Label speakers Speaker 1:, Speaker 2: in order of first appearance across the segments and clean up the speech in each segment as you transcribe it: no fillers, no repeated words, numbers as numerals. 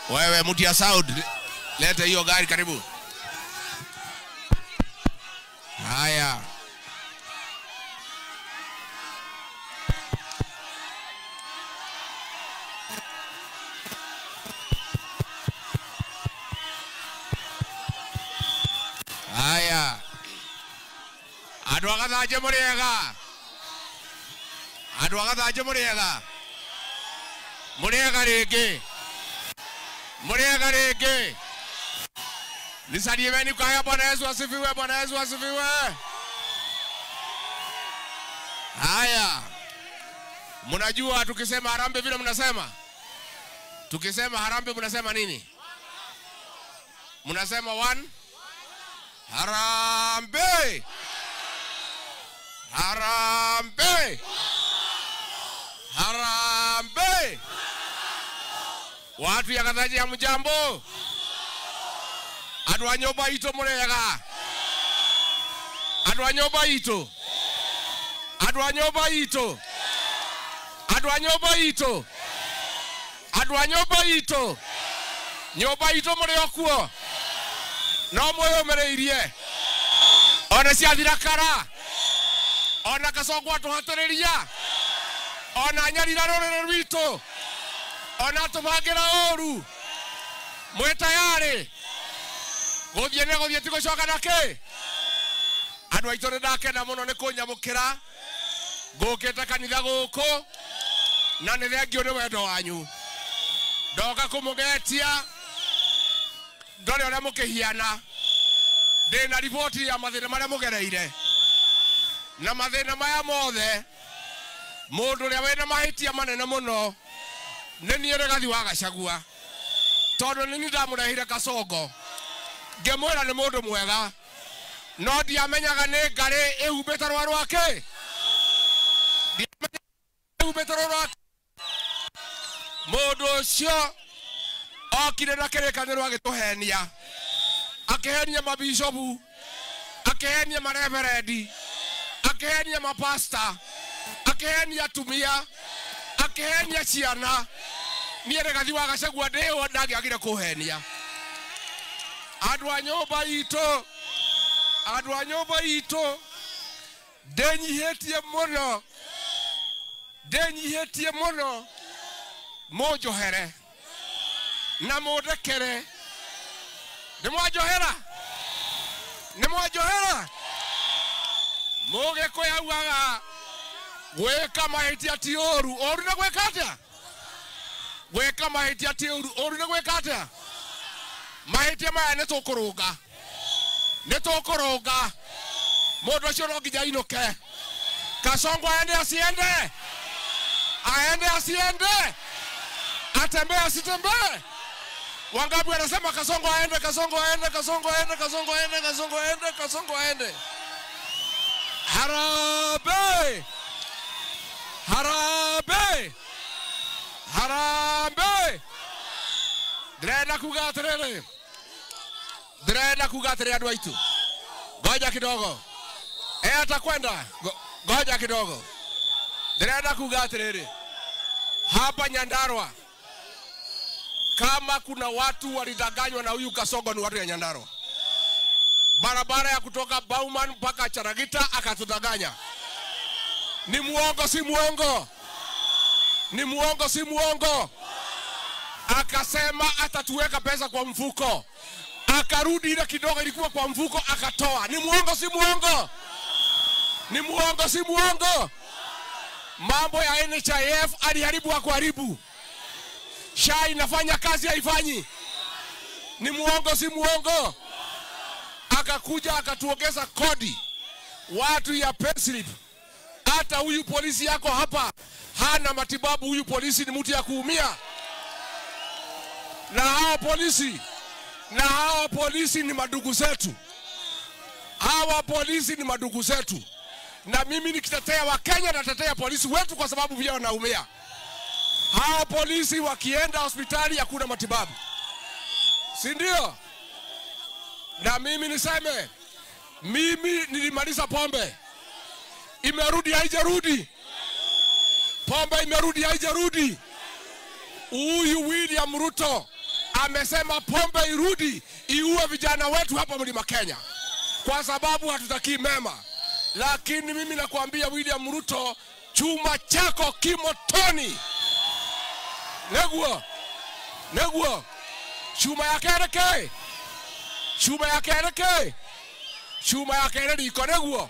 Speaker 1: Wewe mtu ya sound, leta hiyo gari karibu. Haya. Haya. Andũ agathanjĩ mũrĩega. Andũ agathanjĩ mũrĩega. Mũrĩega rĩngĩ. Mũrĩega rĩngĩ. Nisalieni kwa Bwana Yesu asifiwe, Bwana Yesu asifiwe. Haya. Mnajua tukisema harambee vile mnasema? Tukisema harambee mnasema nini? Mnasema one? Harambee. Harambee. Harambee. Watu ya Gathaji ya mjambo. Andũ a nyũmba itũ mũrega. Andũ a nyũmba itũ. Andũ a nyũmba itũ. Andũ a nyũmba itũ. Andũ a nyũmba itũ. Nyũmba itũ mũrĩ okuo. No mwĩyũmĩrĩirie. Ona ciathira kara. Ona Kasongo atũhatĩrĩria. Ona Nyarira rũrĩrĩ rwitũ. Ona tũbangĩra ũru. Mwĩ tayari. Gũthiĩ nĩ gũthiĩ ti gũcoka nakĩ. Andũ aitũ nĩ ndakena mũno nĩ kũnyamũkĩra. Ngũkĩte kanitha gũkũ. Na nĩ thengio nĩ wendo wanyu. Ndoka kũmũgetia. Ndore ũrĩa mũkĩhiana. Ndĩna riboti ya mathĩna marĩa mũgereire. Na mathĩna maya mothe. Mũndũ ũrĩa wĩna mahĩtia manene mũno. Nĩ niĩ Rigathi wa Gachagua. Tondũ nĩ niĩ ndamũrehire Kasongo. Ngemwĩra nĩ mũndũ mwega. No ndiamenyaga nĩ ngarĩ ĩhumbĩte rwa rwake. Ndiamenyaga ĩhumbĩte rwa rwake. Mũndũ ũcio okire na kĩrĩkanĩro agĩtũhenia. Akĩhenia mabishopu. Akĩhenia mareverendi. Akĩhenia mapasta. Akĩhenia atumia. Akĩhenia ciana. Niĩ Rigathi wa Gachagua ndĩyo ndangĩagire kũhenia. Andũ a nyũmba itũ. Andũ a nyũmba itũ. Ndĩnyihĩtie mũno. Ndĩnyihĩtie mũno. Mũnjohere. Na mũndekere. Nĩ mwanjohera. Nĩ mwanjohera. Mũgĩkũyũ augaga gwĩka mahĩtia ti ũru. Ũru nĩ gwĩka atĩa? Gwĩka mahĩtia ti ũru. Ũru nĩ gwĩka atĩa? Mahĩtia maya nĩ tũkũrũnga. Nĩ tũkũrũnga. Mũndũ ũcio no nginya ainũke. Kasongo aende asiende. Aende asiende. Atembee asitembee. Wangapi wanasema Kasongo aende, Kasongo aende, Kasongo aende, Kasongo aende, Kasongo aende, Kasongo aende. Harambee. Harambee. Harambee. Ndĩrenda kuga atĩrĩrĩ. Ndĩrenda kuga atĩrĩrĩ andũ aitũ. Ngoja kidogo. Atakwenda. Ngoja kidogo. Ndĩrenda kuga atĩrĩrĩ. Hapa Nyandarua. Kama kuna watu walidanganywa na huyu Kasongo ni watu ya Nyandarua. Barabara ya kutoka Bauman mpaka Charagita akatudanganya. Ni muongo si muongo. Ni muongo si muongo. Akasema atatuweka pesa kwa mfuko. Akarudi ile kidogo ilikuwa kwa mfuko akatoa. Ni muongo si muongo. Ni muongo si muongo. Mambo ya NHIF aliharibu hakuharibu. SHA inafanya kazi haifanyi. Ni muongo si muongo. Akakuja akatuongeza kodi. Watu ya payslip. Hata huyu polisi yako hapa hana matibabu. Huyu polisi ni mtu ya kuumia. Na hao polisi ni madugu zetu. Hawa polisi ni madugu zetu. Na mimi nikitetea wa Kenya natetea polisi wetu kwa sababu pia wanaumia. Hao polisi wakienda hospitali hakuna matibabu. Si ndio? Na mimi niseme, mimi nilimaliza pombe. Imerudi haijarudi. Pombe imerudi haijarudi. Huyu William Ruto amesema pombe irudi iue vijana wetu hapa Mlima Kenya, kwa sababu hatutaki mema. Lakini mimi nakwambia William Ruto, chuma chako kimotoni. Neguo chuma yake ereke, chuma yake iko neguo.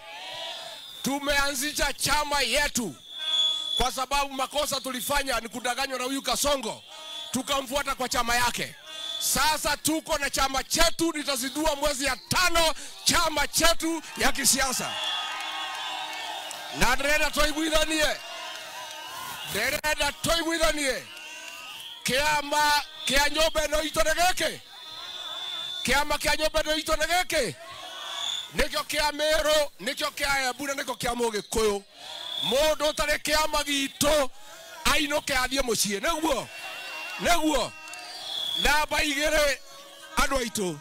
Speaker 1: Tumeanzisha chama yetu kwa sababu makosa tulifanya ni kudanganywa na huyu Kasongo, tukamfuata kwa chama yake. Sasa tuko na chama chetu, nitazindua mwezi ya 5 chama chetu ya kisiasa. Na dereda toiguithanie kiama kia nyobe no itonegeke, kiama kia nyobe no itonegeke nikyo kia Meru, nikyo kia Embu, nikyo kia Mugikuyu. Mundu tare kiama gitu ainuke athie mucii. Neguo na baigire andu aitu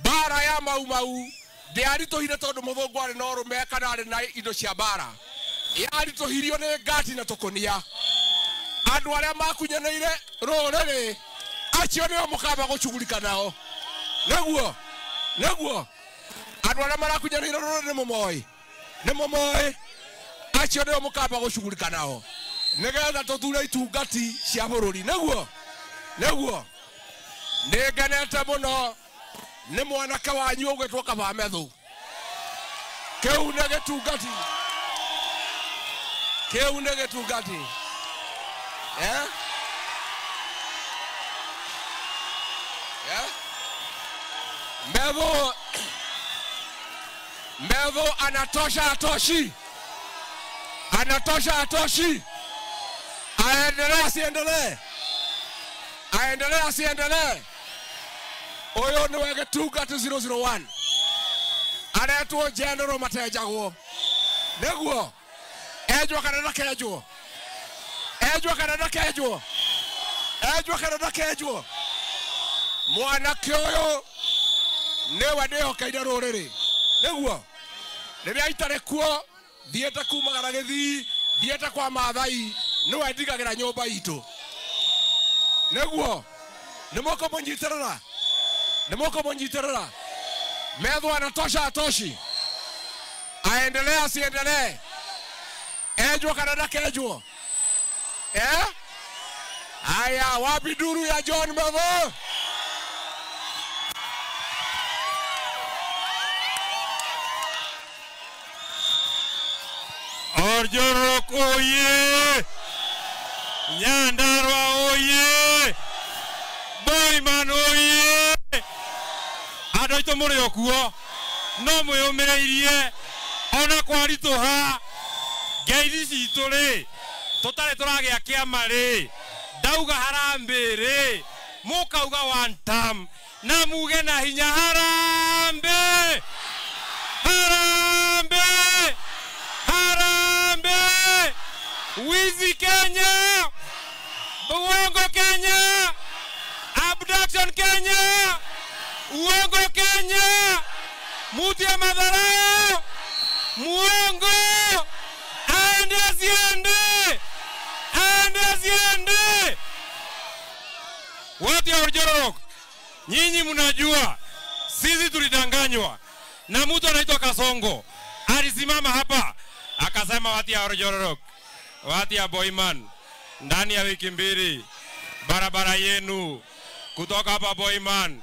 Speaker 1: bara ya mau ndiaritohire tondu muthungu ari no rume kana ari na indo cia bara, yaritohirio ni ngati na tukunia. Andu aria makunyaneire ruriri acio nio mukamba gucugurika nao. Neguo andu aria marakunyaneire ruriri ni mumoi acio nio mukamba gucugurika nao nigetha tuthure itungati cia bururi. Neguo ningenete muno ni mwanake wanyu ugwitwo Kabamethu. Kiu ne gitungati Methu anatosha atoshi. Aendelee asiendelee. Oyo ni wege tungati 001 aretwo General Matejagwo. Neguo ejwa kanada kejwo mwanake oyo niwe ndihokeire ruriri. Neguo riria itare kuo thiete kumagara Githii, thiete kwa Maathai, niwe ndigagira nyumba itu. Neguo nimoko munyitirira. Methu anatosha atoshi. Aendelee asiendelee. Ejwa kanada kejwo. Haya, wapi duru ya John Methu?
Speaker 2: Orjorok oye, Nyandarua oye, Boiman oye. Adoito muri okuo no mwiyumireirie ona kwarituha ngeithi citu ri tutare turagia kiama ri ndauga harambiri mukauga one term na muge na hinya harambe wizi Kenya, uongo Kenya, abduction Kenya, uongo Kenya, muti ya madharau, muongo, aende asiende. Watu ya Orjorok, nyinyi mnajua sisi tulidanganywa na mtu anaitwa Kasongo. Alisimama hapa akasema watu ya Orjorok, watu ya Boiman, ndani ya wiki 2 barabara yenu kutoka hapa Boiman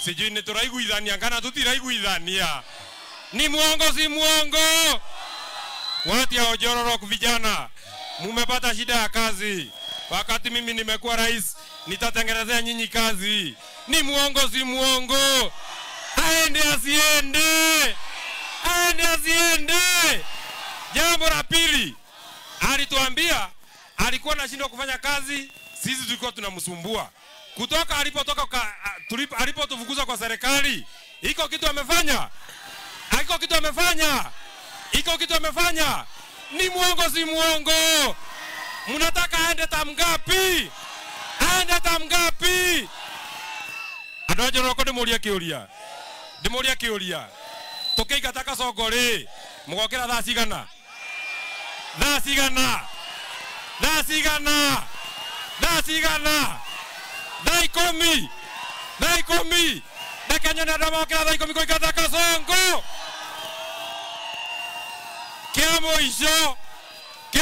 Speaker 2: sijui ni turaiguithania kana tutiraiguithania. Ni muongo si muongo? Watu ya Orjorok vijana, mumepata shida ya kazi. Wakati mimi nimekuwa rais nitatengenezea nyinyi kazi. Ni muongo si muongo? Aende asiende. Jambo la pili, alituambia alikuwa anashindwa kufanya kazi, sisi tulikuwa tunamsumbua. Kutoka alipotufukuza kwa serikali, iko kitu amefanya. Ni muongo si muongo? Mnataka aende tamgapi? Adojoroko ndimuria kiuria. Tukeiga Kasongo ri mugokira thaa cigana. Daikomi. Dakanya na dama kira daikomi koi kata Kasongo. Kia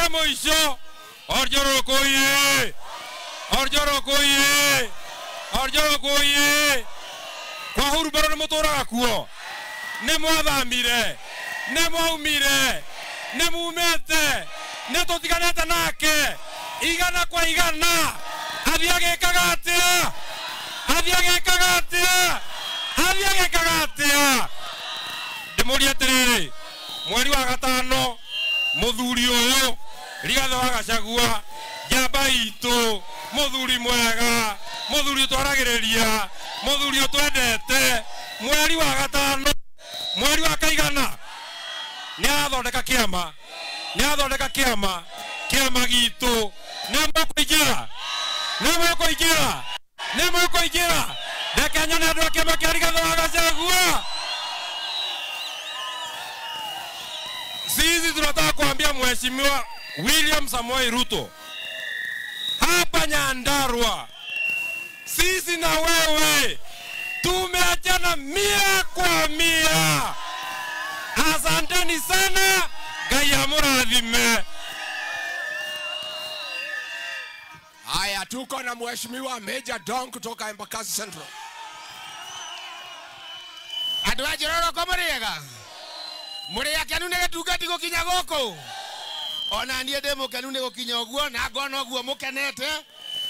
Speaker 2: moisho. Orjoro koye. Kwa huru baro motora kuo. Nemo adamire. Nemo umire. Nemo umete. Neto tiganeta nake. Igana kwa igana. Adiage kagatea. Demoria terere. Mweri wa gatano. Muthuri uyu. Rigathe wa Gachagua. Jamba itu. Muthuri mwega. Muthuri twaragiriria. Muthuri twendete. Mweri wa gatano. Mweri wa kaigana. Ni athondeka kiama. Kiama gitu. Nemo kuingira. Dakanya na ndo kiama kia Rigathe wa Gachagua. Sisi tunataka kuambia Mheshimiwa William Samoei Ruto hapa Nyandarua, sisi na wewe tumeachana 100%. Asanteni sana, Ngai amurathime.
Speaker 1: Haya, tuko na Mheshimiwa Major Don kutoka Embakasi Central. Adwa jororo komoriega. Muria kanune gatugati gokinya goko. Ona nie demo kanune gokinya oguo na ngona oguo mukenete.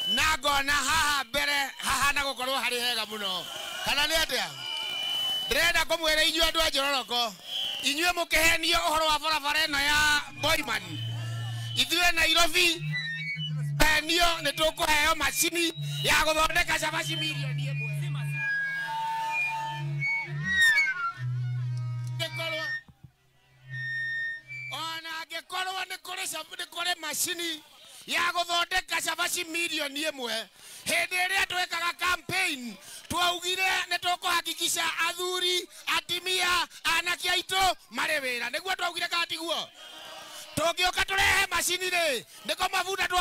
Speaker 1: Na ngona haha mbere haha na gukorwo hari hega muno. Kana ni atia? Ndĩrenda kũmwĩra inyuĩ andũ a Njororoko, inyuĩ mũkĩhenio ũhoro wa barabara ĩno ya Boiman. Ithuĩ Nairobi henio nĩ tũkũheo macini ya gũthondeka cabaci milioni 1. Ona angĩkorwo nĩ kũrĩ macini ya gũthondeka cabaci milioni 1. Hĩndĩ ĩrĩa twekaga campaign twaugire nĩ tũkũhakikisha athuri, atimia, anake aitũ marĩ wĩra. Nĩguo twaugire katiguo. Tũngĩũka tũrehe macini rĩ, nĩko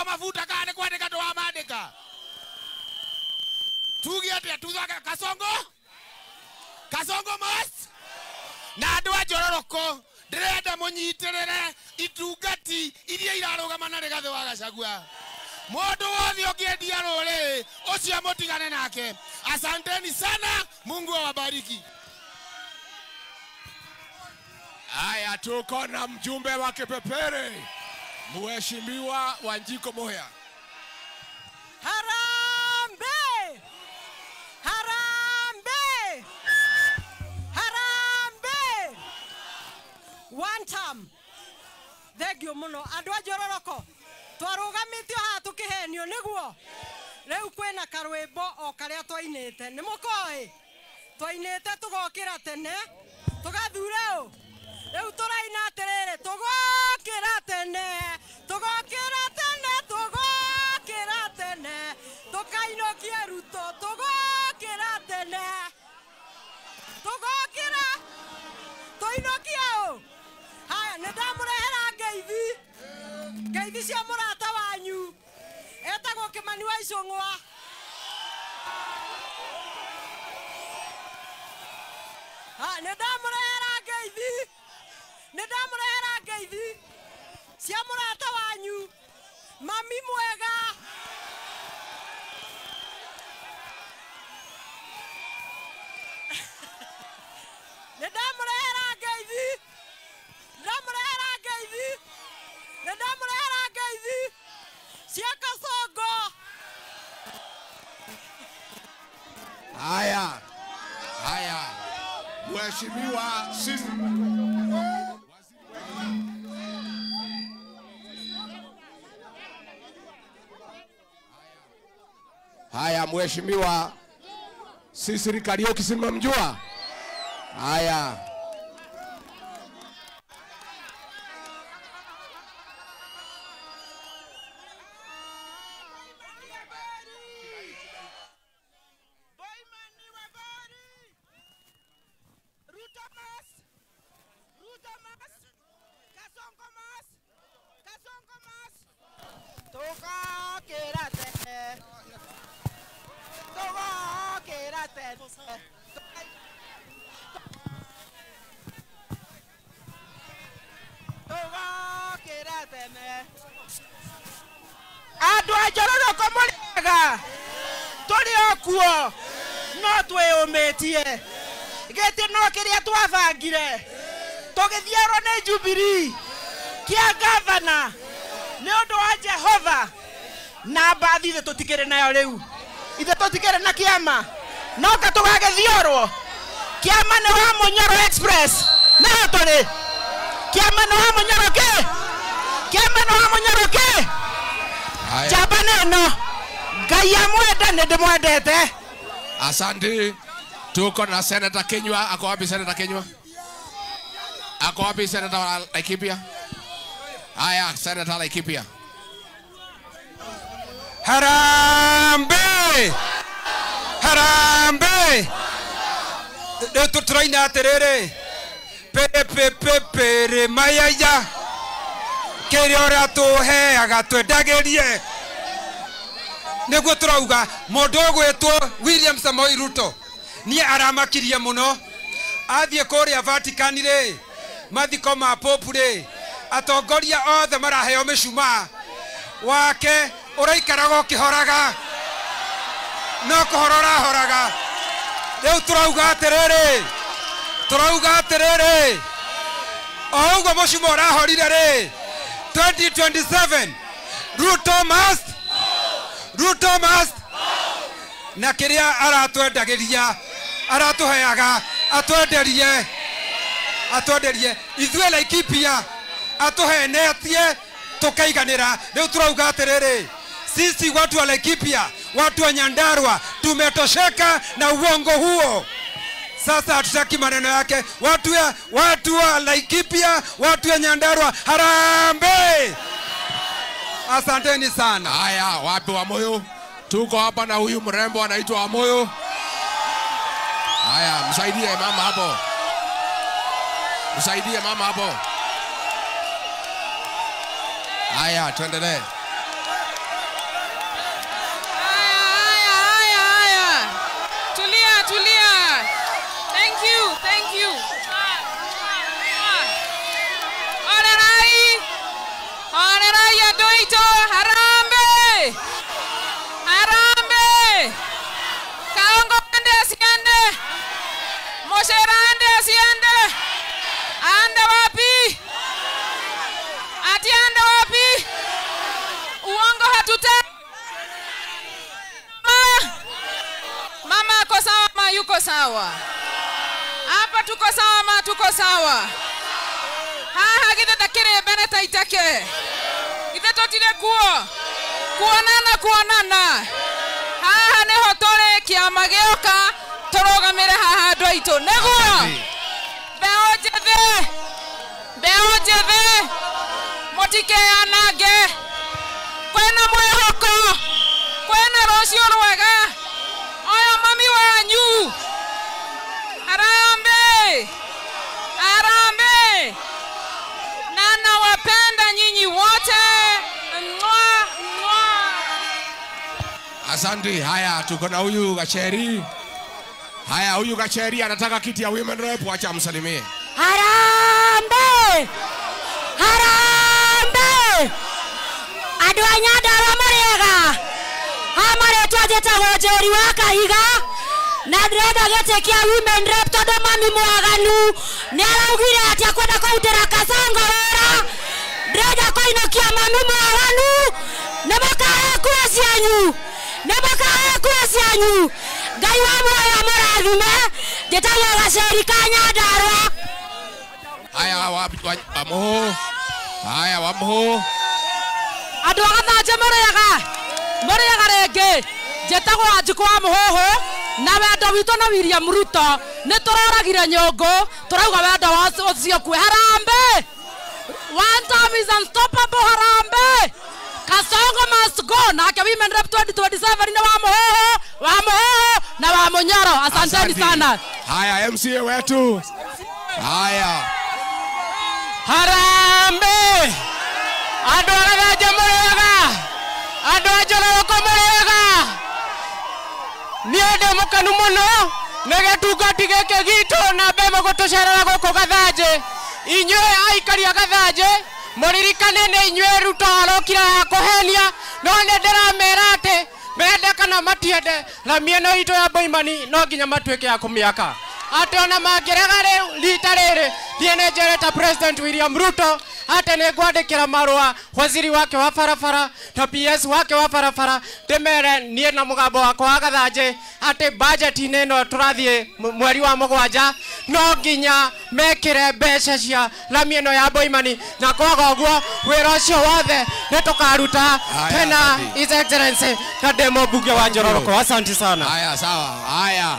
Speaker 1: mafuta kana nĩ kwandĩka twamandĩka. Tuge atĩa tuthaka Kasongo mas. Na andũ a Njororoko ndĩrenda mũnyitĩrĩre itungati iria irarũgama na Rigathi wa Gachagua. Mũndũ wothe ũngĩendia rũrĩ ũcio mũtigane nake. Asanteni sana, Mungu awabariki. Haya, tuko na mjumbe wa Kipepere, Mheshimiwa Wanjiko Moya.
Speaker 3: Harambe! Harambe! Harambe! One time. Thegio muno andũ a Njororoko. Twarugamitio haha tukihenio niguo. Riu kwina karwimbo o karia twainite. Ni mukoi. Twainite tugokira tene. Tugathure u. Riu turaina atiriri tugokira tene. Tugokira tene. Tugokira tene. Tukainokie Ruto. Tugokira tene. Tugokira. Tuinokie u. Haya nindamurehera ngeithi. Ngeithi cia murata wanyu. Etagwo Kimani wa Icũng'wa. Nindamurehera ngeithi cia murata wanyu. Mami mwega. Nindamurehera ngeithi. Nindamurehera ngeithi cia Kasongo.
Speaker 1: Haya. Mheshimiwa sisi Haya, Mheshimiwa Sisiri Kariuki simamjua? Haya.
Speaker 4: Andu a Njororoko muriega turi okuo no twiyumitie giti no kiria twabangire tugithiarwo ni Jubilee kia gavana ni undu wa Jehova na mbathi ithe tutikire nayo riu ithe tutikire na kiama no ka tugagithiorwo kiama ni wa Munyoro Express na turi kiama ni wa Munyoro ke kiama ni wa Munyoro ke chapa neno Ngai amwenda ni ndimwendete.
Speaker 1: Asante. Tuko na Senator Kinyua. Ako wapi Senator Kinyua? Ako wapi Senator wa Laikipia? Haya, Senator Laikipia.
Speaker 5: Harambe! Harambe! Turaina atiriri. Pepe mayaya. Kiria ora tuheaga twendagirie. Niguo turauga mundu gwitwo William Samoei Ruto nie aramakirie muno athie kuria Vatican ri mathiko ma popu ri atongoria othe maraheo micuma wake uraikaraga ukihoraga no kuhorora horaga riu turauga atiriri ougo mucuma urahorire ri 2027 Ruto must na kiria aratwendagiria aratuheaga atwenderie ithue Laikipia atuhenetie tukaiganira riu turauga atiriri sisi watu wa Laikipia watu wa Nyandarua tumetosheka na uongo huo. Sasa hatutaki maneno yake. Watu wa Laikipia, watu wa Nyandarua, harambe! Asanteni sana.
Speaker 1: Haya, wapi wa moyo? Tuko hapa na huyu mrembo anaitwa Moyo. Haya, msaidie mama hapo. Msaidie mama hapo. Haya, tuendelee.
Speaker 6: Haya. Tulia. Thank you. Orerai adoito, harambe. Kaongo asiende. Mosherande asiende. Ande wapi? Ati ande wapi? Uongo hatutaki. Mama ako sawa, ma yuko sawa. Hapa tuko sawa. Haha githe takire beneta itake. Githe totire kuonana. Haha neho tore kiama gioka torogamire haha andu aitu neguo. Beo jethe. Motike anage. Kwena mwehoko. Kwena rocio rwega. Oya mami wanyu. Harambe. Nana wapenda nyinyi wote. Mwa.
Speaker 1: Asante. Haya, tuko na huyu Gacheri. Haya, huyu Gacheri anataka kiti ya women rep, acha msalimie.
Speaker 4: Harambe! Andu a Nyandarua mariega. Hamare twajeta Njeri wa Kahiga. Na ndirenda gite kia women rep tondu mami mwaganu ni araugire ati akwenda kuutira Kasongo wera. Ndirenda kuinokia mami mwaganu ne makae kura cianyu. Ngai wa muoyo amurathime njetaga Gacheri ka Nyandarua.
Speaker 1: Haya, wamho.
Speaker 6: Andu agathanje muriega renge. Njetago Wanjiku wa Muhoho. Na wendo witũ na William Ruto nĩ tũroragire nyũngũ tũrauga wendo wacio kwe. Harambe! One time is unstoppable. Harambe! Kasongo must go. Nake women rep 2027 ni wa Muhoho na wa Munyoro. Asanteni sana.
Speaker 1: Haya, MCA wetu. Haya.
Speaker 6: Harambe! Andu agathanje muriega. Andu a Njororoko muriega. Niende mukanu muno
Speaker 7: nege tungati geke gitu na bemo gutucerera guku Gathanji inyue aikaria Gathanji muririkane ne inyue Ruto arokira kuhenia no ne ndiramera ati mende kana matiende na mieno itu ya Boimani no nginya matuike ya kumiaka ati ona mangirega rita riri thiene njereta President William Ruto ati ne gwandikira marua waziri wake wa barabara na PS wake wa barabara ndimere nie na mugambo wakwa wa Gathanji ati budget ino turathie mweri wa mugwanja no nginya mekire mbeca cia lamieno ya Boimani na kwaga guo wira ucio wothe nitukaruta tena His Excellency na demo bunge wa Njororoko. Asante sana.
Speaker 1: Haya sawa. Haya.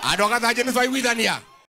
Speaker 1: Andũ a Gathanji nĩ twaiguithania.